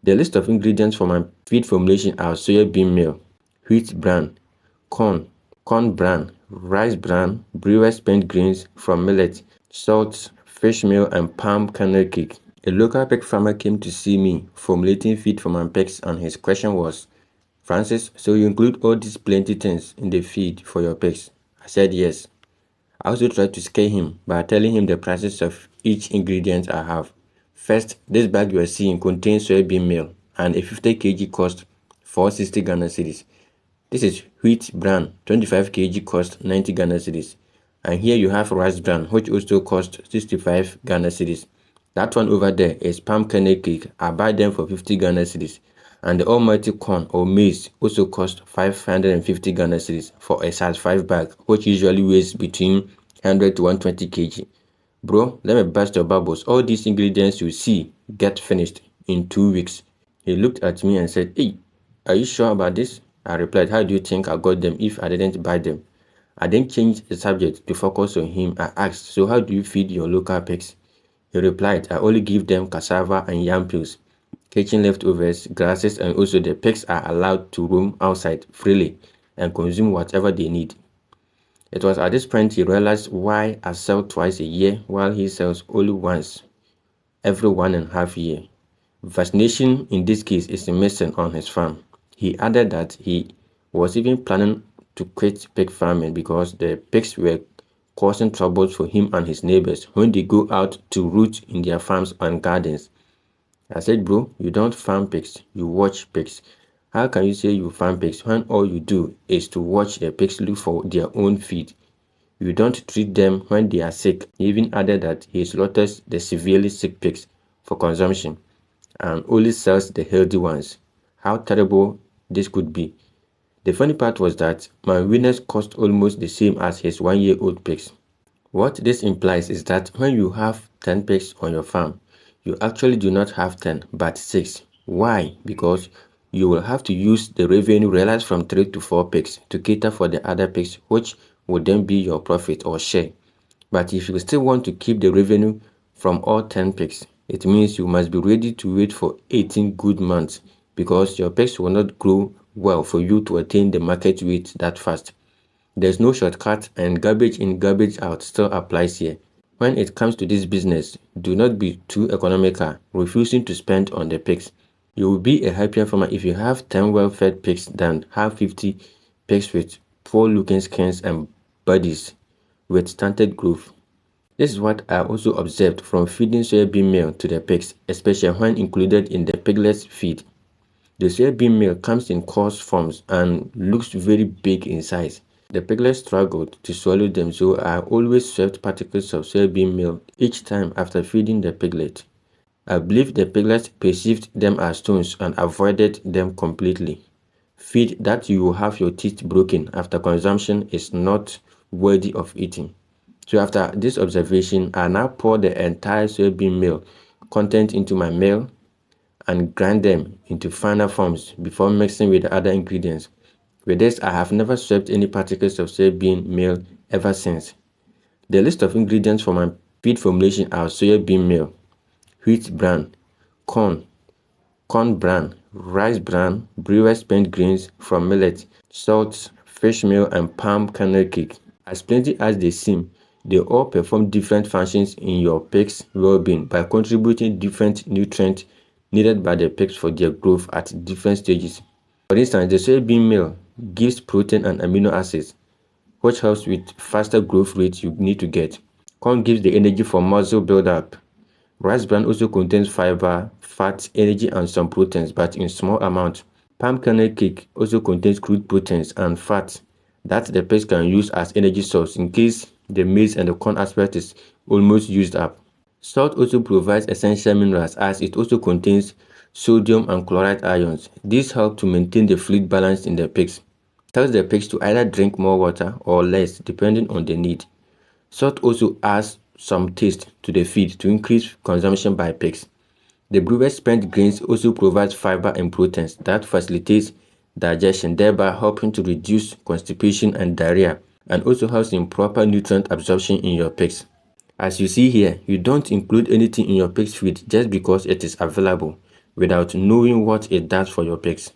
The list of ingredients for my feed formulation are soybean meal, wheat bran, corn bran, rice bran, brewer's spent grains from millet, salt, fish meal, and palm kernel cake. A local pig farmer came to see me formulating feed for my pigs, and his question was, "Francis, so you include all these plenty things in the feed for your pigs?" I said yes. I also tried to scare him by telling him the prices of each ingredient I have. First, this bag you are seeing contains soybean meal, and a 50 kg cost 460 Ghana cedis. This is wheat bran, 25 kg cost 90 Ghana cedis. And here you have rice bran, which also cost 65 Ghana cedis. That one over there is palm kernel cake. I buy them for 50 Ghana cedis. And the almighty corn or maize also cost 550 Ghana cedis for a size 5 bag, which usually weighs between 100 to 120 kg. Bro, let me burst your bubbles. All these ingredients you see get finished in 2 weeks. He looked at me and said, "Hey, are you sure about this?" I replied, "How do you think I got them if I didn't buy them?" I then changed the subject to focus on him. I asked, "So how do you feed your local pigs?" He replied, "I only give them cassava and yam peels, kitchen leftovers, grasses, and also the pigs are allowed to roam outside freely and consume whatever they need." It was at this point he realized why I sell twice a year while he sells only once every 1.5 years. Vaccination in this case is missing on his farm. He added that he was even planning to quit pig farming because the pigs were causing troubles for him and his neighbors when they go out to root in their farms and gardens. I said, "Bro, you don't farm pigs, you watch pigs. How can you say you farm pigs when all you do is to watch the pigs look for their own feed? You don't treat them when they are sick." He even added that he slaughters the severely sick pigs for consumption and only sells the healthy ones. How terrible this could be. The funny part was that my winners cost almost the same as his 1-year-old pigs. What this implies is that when you have 10 pigs on your farm, you actually do not have 10 but 6. Why? Because you will have to use the revenue realized from 3 to 4 pigs to cater for the other pigs, which would then be your profit or share. But if you still want to keep the revenue from all 10 pigs, it means you must be ready to wait for 18 good months because your pigs will not grow well for you to attain the market weight that fast. There's no shortcut, and garbage in, garbage out still applies here. When it comes to this business, do not be too economical, refusing to spend on the pigs. You will be a happier farmer if you have 10 well-fed pigs than have 50 pigs with poor-looking skins and bodies with stunted growth. This is what I also observed from feeding soybean meal to the pigs, especially when included in the piglet's feed. The soybean meal comes in coarse forms and looks very big in size. The piglets struggled to swallow them, so I always swept particles of soybean meal each time after feeding the piglet. I believe the piglets perceived them as stones and avoided them completely. Feed that you will have your teeth broken after consumption is not worthy of eating. So after this observation, I now pour the entire soybean meal content into my meal and grind them into finer forms before mixing with the other ingredients. With this, I have never swept any particles of soybean meal ever since. The list of ingredients for my feed formulation are soybean meal, wheat bran, corn bran, rice bran, brewer's spent grains from millet, salt, fish meal, and palm kernel cake. As plenty as they seem, they all perform different functions in your pig's well-being by contributing different nutrients needed by the pigs for their growth at different stages. For instance, the soybean meal gives protein and amino acids, which helps with faster growth rate you need to get. Corn gives the energy for muscle build-up. Rice bran also contains fiber, fat, energy, and some proteins, but in small amounts. Palm kernel cake also contains crude proteins and fat that the pigs can use as energy source in case the maize and the corn aspect is almost used up. Salt also provides essential minerals as it also contains sodium and chloride ions. These help to maintain the fluid balance in the pigs. Tells the pigs to either drink more water or less depending on the need. Salt also adds some taste to the feed to increase consumption by pigs. The brewer's spent grains also provides fiber and proteins that facilitates digestion, thereby helping to reduce constipation and diarrhea, and also helps in proper nutrient absorption in your pigs. As you see here, you don't include anything in your pig's feed just because it is available. without knowing what it does for your pigs.